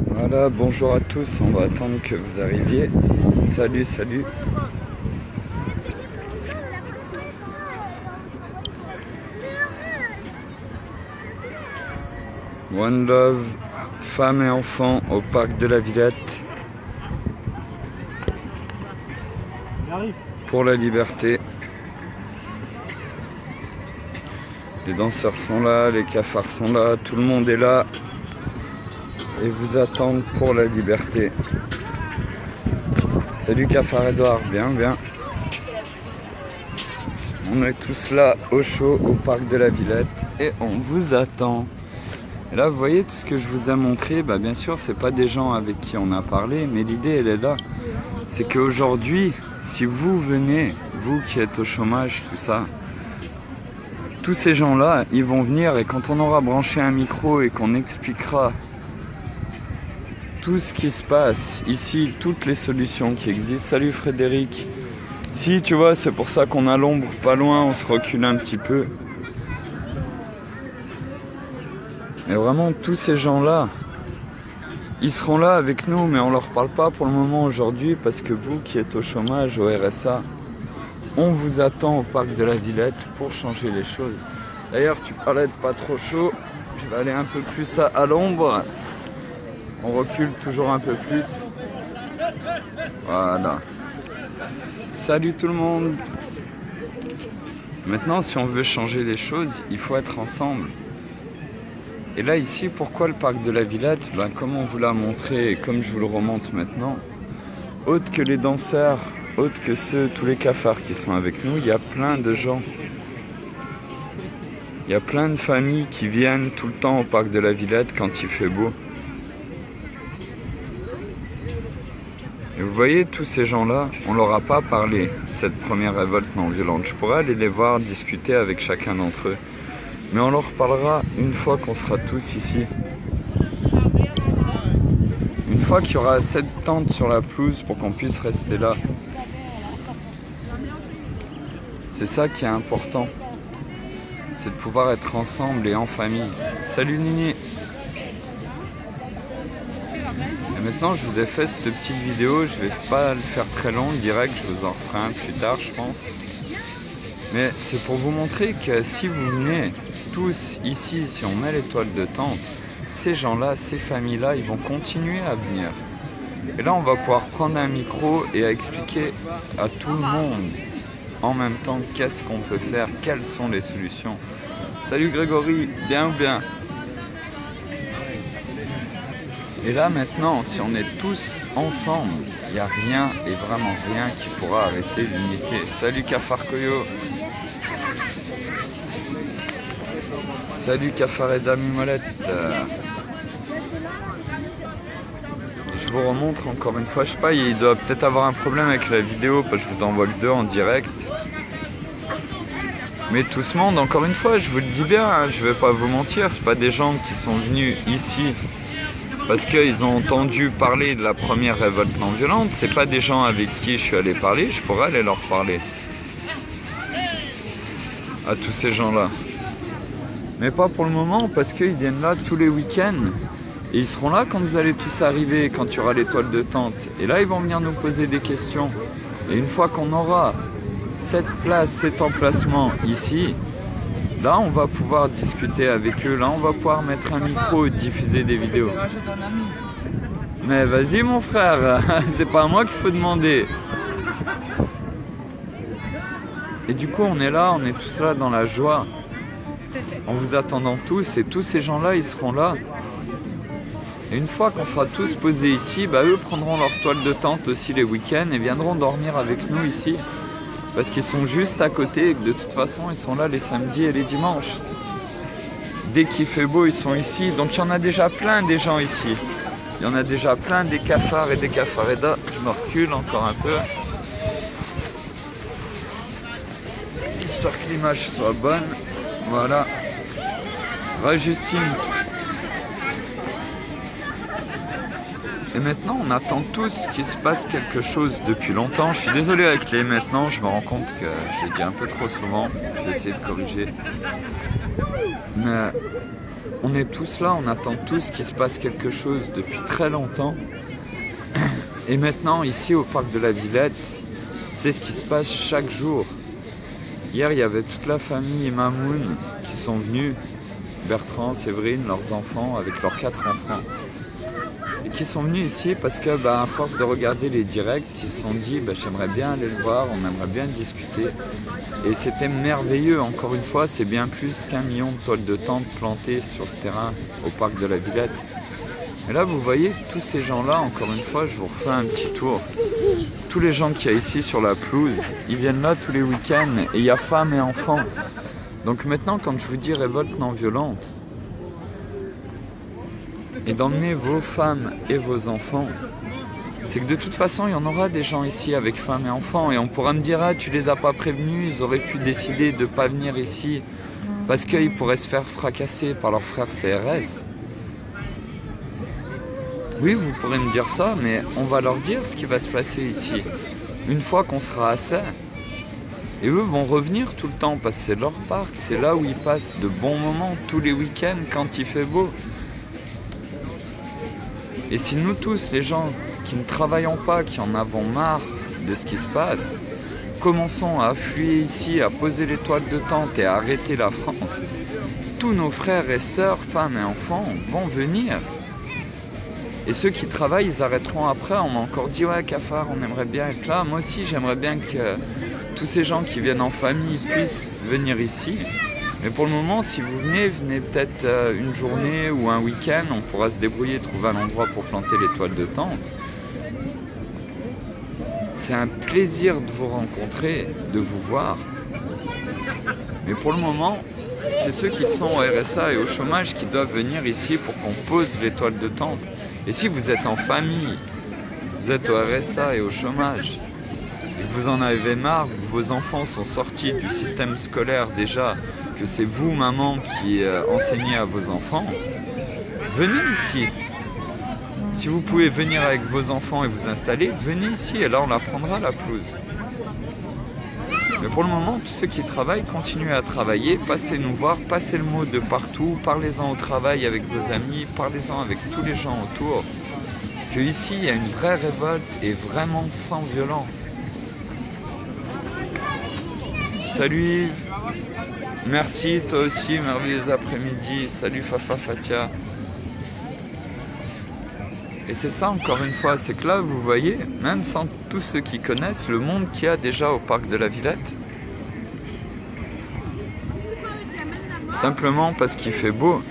Voilà, bonjour à tous, on va attendre que vous arriviez. Salut, salut. One Love, femmes et enfants au parc de la Villette. Pour la liberté. Les danseurs sont là, les cafards sont là, tout le monde est là. Et vous attendent pour la liberté. Salut Cafard Edouard, bien, bien. On est tous là au chaud au parc de la Villette et on vous attend. Et là vous voyez tout ce que je vous ai montré, bah bien sûr c'est pas des gens avec qui on a parlé, mais l'idée elle est là. C'est qu'aujourd'hui, si vous venez, vous qui êtes au chômage, tout ça, tous ces gens-là, ils vont venir et quand on aura branché un micro et qu'on expliquera tout ce qui se passe ici, toutes les solutions qui existent. Salut Frédéric. Si tu vois, c'est pour ça qu'on a l'ombre pas loin, on se recule un petit peu. Mais vraiment, tous ces gens-là, ils seront là avec nous, mais on leur parle pas pour le moment aujourd'hui parce que vous qui êtes au chômage, au RSA, on vous attend au parc de la Villette pour changer les choses. D'ailleurs, tu parlais de pas trop chaud, je vais aller un peu plus à l'ombre. On recule toujours un peu plus. Voilà. Salut tout le monde. Maintenant, si on veut changer les choses, il faut être ensemble. Et là, ici, pourquoi le parc de la Villette? Ben, comme on vous l'a montré et comme je vous le remonte maintenant, autre que les danseurs, autre que tous les cafards qui sont avec nous, il y a plein de gens. Il y a plein de familles qui viennent tout le temps au parc de la Villette quand il fait beau. Et vous voyez, tous ces gens-là, on leur a pas parlé, cette première révolte non violente. Je pourrais aller les voir, discuter avec chacun d'entre eux. Mais on leur parlera une fois qu'on sera tous ici. Une fois qu'il y aura assez de tentes sur la pelouse pour qu'on puisse rester là. C'est ça qui est important. C'est de pouvoir être ensemble et en famille. Salut Nini! Et maintenant, je vous ai fait cette petite vidéo, je vais pas le faire très long, direct, je vous en referai un plus tard, je pense. Mais c'est pour vous montrer que si vous venez tous ici, si on met les toiles de tente, ces gens-là, ces familles-là, ils vont continuer à venir. Et là, on va pouvoir prendre un micro et à expliquer à tout le monde en même temps qu'est-ce qu'on peut faire, quelles sont les solutions. Salut Grégory, bien ou bien? Et là maintenant, si on est tous ensemble, il n'y a rien et vraiment rien qui pourra arrêter l'unité. Salut Cafard Koyo. Salut Cafard et Dame Molette. Je vous remontre encore une fois, je sais pas, il doit peut-être avoir un problème avec la vidéo parce que je vous envoie le 2 en direct. Mais tout ce monde, encore une fois, je vous le dis bien, hein, je vais pas vous mentir, c'est pas des gens qui sont venus ici parce qu'ils ont entendu parler de la première révolte non violente, c'est pas des gens avec qui je suis allé parler, je pourrais aller leur parler. À tous ces gens-là. Mais pas pour le moment, parce qu'ils viennent là tous les week-ends. Et ils seront là quand vous allez tous arriver, quand il y aura les toiles de tente. Et là, ils vont venir nous poser des questions. Et une fois qu'on aura cette place, cet emplacement ici, là, on va pouvoir discuter avec eux. Là, on va pouvoir mettre un micro et diffuser des vidéos. Mais vas-y, mon frère, c'est pas à moi qu'il faut demander. Et du coup, on est là, on est tous là dans la joie. En vous attendant tous, et tous ces gens-là, ils seront là. Et une fois qu'on sera tous posés ici, bah, eux prendront leur toile de tente aussi les week-ends et viendront dormir avec nous ici. Parce qu'ils sont juste à côté et que de toute façon, ils sont là les samedis et les dimanches. Dès qu'il fait beau, ils sont ici. Donc il y en a déjà plein des gens ici. Il y en a déjà plein des cafards et des cafaredas. Je me recule encore un peu. Histoire que l'image soit bonne. Voilà. Ouais, Justine. Et maintenant, on attend tous qu'il se passe quelque chose depuis longtemps. Je suis désolé avec les maintenant, je me rends compte que je l'ai dit un peu trop souvent. Je vais essayer de corriger. Mais on est tous là, on attend tous qu'il se passe quelque chose depuis très longtemps. Et maintenant, ici au parc de la Villette, c'est ce qui se passe chaque jour. Hier, il y avait toute la famille Mamoun qui sont venus. Bertrand, Séverine, leurs enfants, avec leurs 4 enfants. Et qui sont venus ici parce que, à force de regarder les directs, ils se sont dit j'aimerais bien aller le voir, on aimerait bien discuter. Et c'était merveilleux, encore une fois, c'est bien plus qu'1 million de toiles de tente plantées sur ce terrain au parc de la Villette. Et là, vous voyez, tous ces gens-là, encore une fois, je vous refais un petit tour. Tous les gens qu'il y a ici sur la pelouse, ils viennent là tous les week-ends et il y a femmes et enfants. Donc maintenant, quand je vous dis révolte non violente, et d'emmener vos femmes et vos enfants, c'est que de toute façon, il y en aura des gens ici avec femmes et enfants. Et on pourra me dire, tu les as pas prévenus, ils auraient pu décider de ne pas venir ici parce qu'ils pourraient se faire fracasser par leurs frères CRS. Oui, vous pourrez me dire ça, mais on va leur dire ce qui va se passer ici. Une fois qu'on sera assez. Et eux vont revenir tout le temps parce que c'est leur parc, c'est là où ils passent de bons moments tous les week-ends quand il fait beau. Et si nous tous, les gens qui ne travaillons pas, qui en avons marre de ce qui se passe, commençons à affluer ici, à poser les toiles de tente et à arrêter la France, tous nos frères et sœurs, femmes et enfants vont venir. Et ceux qui travaillent, ils arrêteront après. On m'a encore dit, Cafard, on aimerait bien être là. Moi aussi, j'aimerais bien que tous ces gens qui viennent en famille puissent venir ici. Mais pour le moment, si vous venez peut-être une journée ou un week-end, on pourra se débrouiller, trouver un endroit pour planter les toiles de tente. C'est un plaisir de vous rencontrer, de vous voir. Mais pour le moment, c'est ceux qui sont au RSA et au chômage qui doivent venir ici pour qu'on pose les toiles de tente. Et si vous êtes en famille, vous êtes au RSA et au chômage, et que vous en avez marre, vos enfants sont sortis du système scolaire déjà, que c'est vous, maman, qui enseignez à vos enfants, venez ici. Si vous pouvez venir avec vos enfants et vous installer, venez ici et là on la prendra la pelouse. Mais pour le moment, tous ceux qui travaillent, continuez à travailler, passez nous voir, passez le mot de partout, parlez-en au travail avec vos amis, parlez-en avec tous les gens autour, que ici il y a une vraie révolte et vraiment sans violence. Salut Yves, merci toi aussi, merveilleux après-midi, salut Fafa Fatia. Et c'est ça encore une fois, c'est que là vous voyez, même sans tous ceux qui connaissent, le monde qu'il y a déjà au parc de la Villette. Simplement parce qu'il fait beau.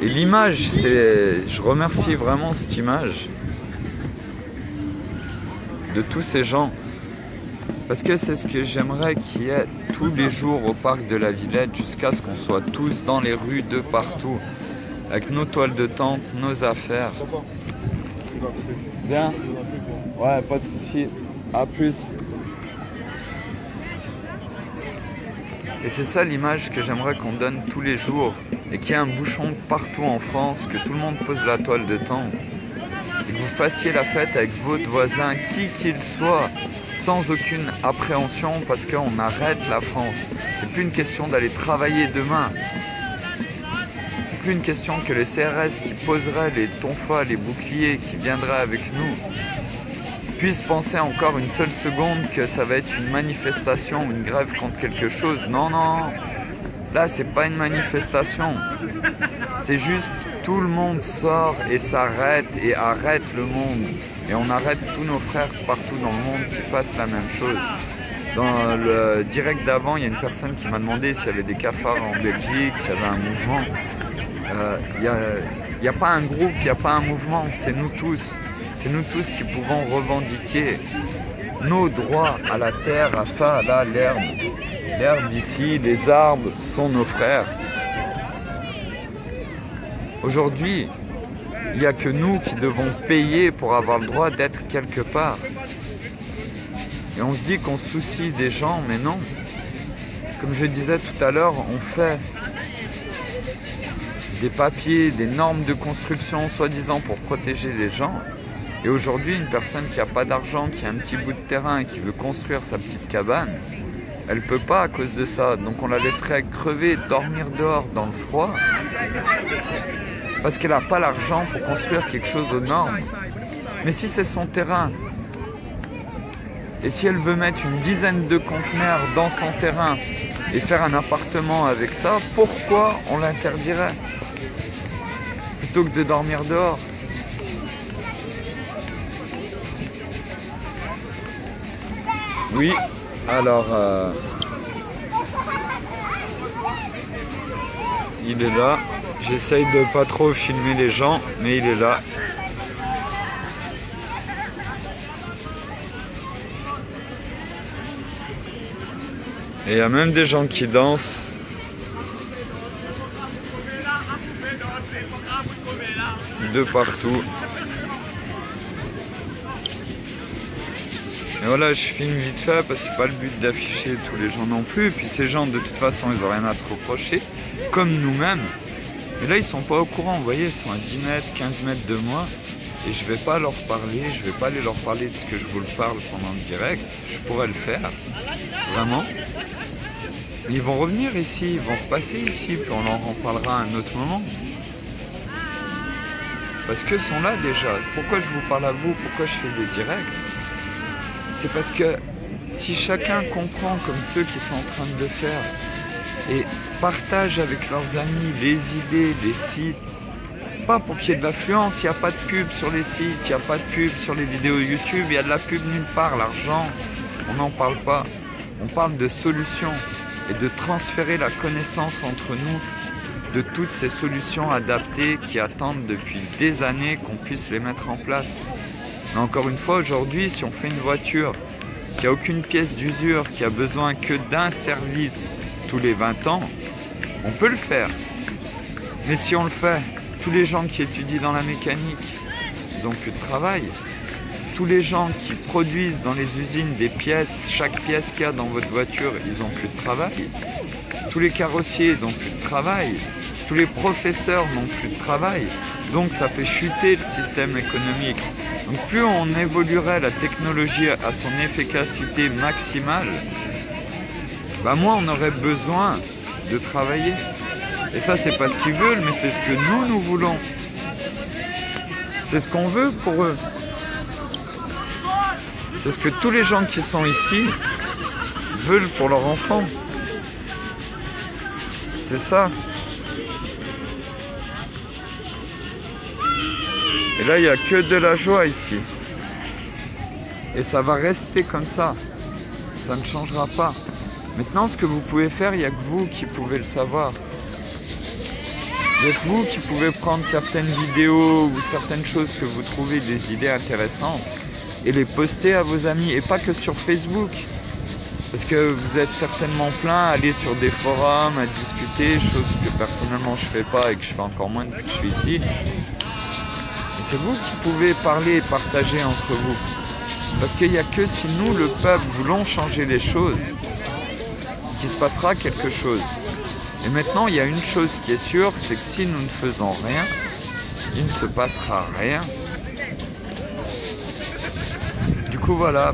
Et l'image, je remercie vraiment cette image de tous ces gens. Parce que c'est ce que j'aimerais qu'il y ait tous les jours au parc de la Villette jusqu'à ce qu'on soit tous dans les rues de partout. Avec nos toiles de tente, nos affaires. Bien. Ouais, pas de souci. À plus. Et c'est ça l'image que j'aimerais qu'on donne tous les jours. Et qu'il y ait un bouchon partout en France, que tout le monde pose la toile de tente. Et que vous fassiez la fête avec votre voisin, qui qu'il soit, sans aucune appréhension, parce qu'on arrête la France. C'est plus une question d'aller travailler demain. Plus une question que les CRS qui poseraient les tonfas, les boucliers, qui viendraient avec nous, puissent penser encore une seule seconde que ça va être une manifestation ou une grève contre quelque chose. Non, non, là c'est pas une manifestation. C'est juste tout le monde sort et s'arrête et arrête le monde. Et on arrête tous nos frères partout dans le monde qui fassent la même chose. Dans le direct d'avant, il y a une personne qui m'a demandé s'il y avait des cafards en Belgique, s'il y avait un mouvement. Il n'y a pas un groupe, il n'y a pas un mouvement, c'est nous tous. C'est nous tous qui pouvons revendiquer nos droits à la terre, à ça, là, l'herbe. L'herbe ici, les arbres sont nos frères. Aujourd'hui, il n'y a que nous qui devons payer pour avoir le droit d'être quelque part. Et on se dit qu'on se soucie des gens, mais non. Comme je disais tout à l'heure, on fait des papiers, des normes de construction, soi-disant pour protéger les gens. Et aujourd'hui, une personne qui n'a pas d'argent, qui a un petit bout de terrain et qui veut construire sa petite cabane, elle ne peut pas à cause de ça. Donc on la laisserait crever, dormir dehors dans le froid, parce qu'elle n'a pas l'argent pour construire quelque chose aux normes. Mais si c'est son terrain, et si elle veut mettre une dizaine de conteneurs dans son terrain et faire un appartement avec ça, pourquoi on l'interdirait plutôt que de dormir dehors? Oui, alors il est là. J'essaye de pas trop filmer les gens, mais il est là. Et il y a même des gens qui dansent. De partout. Et voilà, je filme vite fait parce que c'est pas le but d'afficher tous les gens non plus. Et puis ces gens, de toute façon, ils ont rien à se reprocher, comme nous-mêmes. Et là, ils sont pas au courant, vous voyez, ils sont à 10 mètres, 15 mètres de moi. Et je vais pas leur parler, je vais pas aller leur parler de ce que je vous le parle pendant le direct. Je pourrais le faire, vraiment. Ils vont revenir ici, ils vont repasser ici, puis on leur en parlera à un autre moment. Parce qu'eux sont là déjà. Pourquoi je vous parle à vous? Pourquoi je fais des directs? C'est parce que si chacun comprend comme ceux qui sont en train de le faire et partage avec leurs amis les idées, les sites, pas pour qu'il y ait de l'affluence, il n'y a pas de pub sur les sites, il n'y a pas de pub sur les vidéos YouTube, il y a de la pub nulle part, l'argent, on n'en parle pas. On parle de solutions et de transférer la connaissance entre nous de toutes ces solutions adaptées qui attendent depuis des années qu'on puisse les mettre en place. Mais encore une fois, aujourd'hui, si on fait une voiture qui n'a aucune pièce d'usure, qui a besoin que d'un service tous les 20 ans, on peut le faire. Mais si on le fait, tous les gens qui étudient dans la mécanique, ils n'ont plus de travail. Tous les gens qui produisent dans les usines des pièces, chaque pièce qu'il y a dans votre voiture, ils n'ont plus de travail. Tous les carrossiers, ils n'ont plus de travail. Tous les professeurs n'ont plus de travail. Donc ça fait chuter le système économique. Donc plus on évoluerait la technologie à son efficacité maximale, moins on aurait besoin de travailler. Et ça, c'est pas ce qu'ils veulent, mais c'est ce que nous voulons. C'est ce qu'on veut pour eux. C'est ce que tous les gens qui sont ici veulent pour leurs enfants. C'est ça. Et là, il n'y a que de la joie ici. Et ça va rester comme ça. Ça ne changera pas. Maintenant, ce que vous pouvez faire, il n'y a que vous qui pouvez le savoir. Il n'y a que vous qui pouvez prendre certaines vidéos ou certaines choses que vous trouvez des idées intéressantes et les poster à vos amis. Et pas que sur Facebook. Parce que vous êtes certainement plein à aller sur des forums, à discuter, chose que personnellement je ne fais pas et que je fais encore moins depuis que je suis ici. Et c'est vous qui pouvez parler et partager entre vous. Parce qu'il n'y a que si nous, le peuple, voulons changer les choses, qu'il se passera quelque chose. Et maintenant, il y a une chose qui est sûre, c'est que si nous ne faisons rien, il ne se passera rien. Du coup, voilà,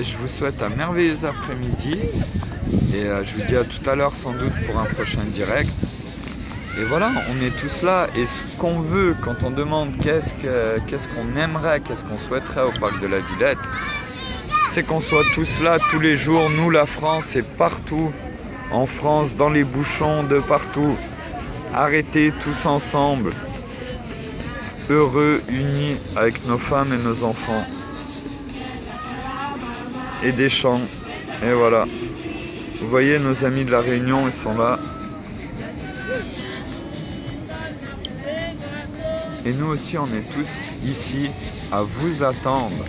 je vous souhaite un merveilleux après-midi. Et je vous dis à tout à l'heure sans doute pour un prochain direct. Et voilà, on est tous là. Et ce qu'on veut quand on demande qu'est-ce qu'on aimerait, qu'est-ce qu'on souhaiterait au parc de la Villette, c'est qu'on soit tous là tous les jours. Nous, la France, et partout en France, dans les bouchons de partout. Arrêtez tous ensemble, heureux, unis avec nos femmes et nos enfants. Et des chants. Et voilà. Vous voyez, nos amis de la Réunion, ils sont là. Et nous aussi, on est tous ici à vous attendre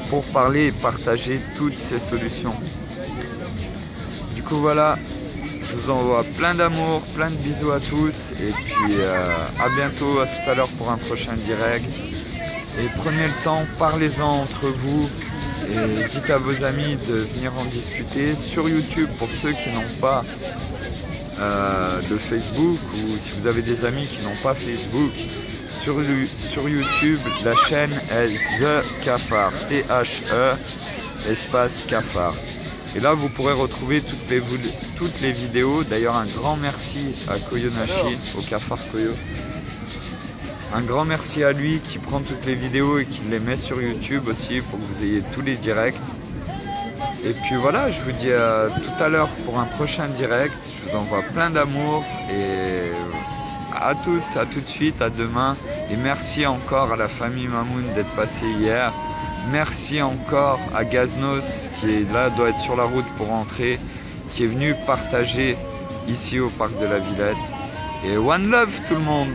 pour parler et partager toutes ces solutions. Du coup, voilà, je vous envoie plein d'amour, plein de bisous à tous. Et puis, à bientôt, à tout à l'heure pour un prochain direct. Et prenez le temps, parlez-en entre vous. Et dites à vos amis de venir en discuter sur YouTube pour ceux qui n'ont pas de Facebook, ou si vous avez des amis qui n'ont pas Facebook, sur YouTube, la chaîne est The Cafard, T-H-E, espace Cafard. Et là, vous pourrez retrouver toutes les vidéos. D'ailleurs, un grand merci à Koyonashi, au Cafard Koyo. Un grand merci à lui qui prend toutes les vidéos et qui les met sur YouTube aussi pour que vous ayez tous les directs. Et puis voilà, je vous dis à tout à l'heure pour un prochain direct. Je vous envoie plein d'amour et à tout de suite, à demain. Et merci encore à la famille Mamoun d'être passé hier. Merci encore à Gaznos qui est là, doit être sur la route pour rentrer, qui est venu partager ici au parc de la Villette. Et one love tout le monde!